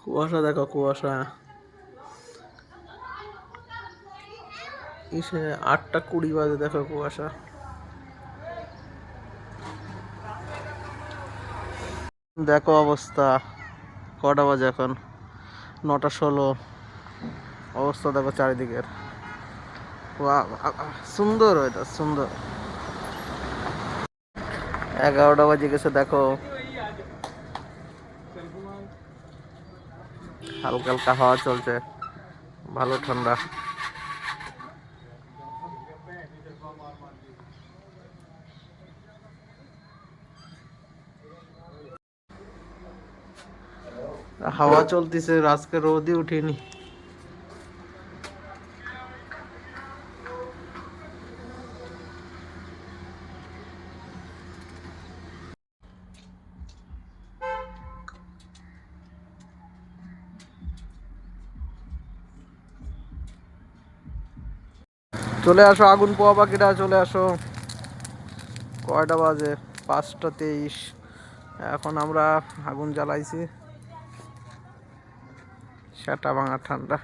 কুয়াশা দেখো, কুয়াশা। ইসে 8টা 20 বাজে, দেখো কুয়াশা। দেখো অবস্থা, কটা বাজে এখন? 9টা 16। অবস্থা দেখো চারিদিকের। সুন্দর ওয়েদার, সুন্দর। 11টা বাজে গেছে, দেখো। হালকা হালকা হাওয়া চলছে, ভালো ঠান্ডা। হাওয়া চলতেছে, আজকে রোদই উঠেনি। চলে আসো, আগুন পোয়া পাখিরা চলে আসো। কয়টা বাজে? 5টা 23। এখন আমরা আগুন জ্বালাইছি। সেটা ভাঙা ঠান্ডা।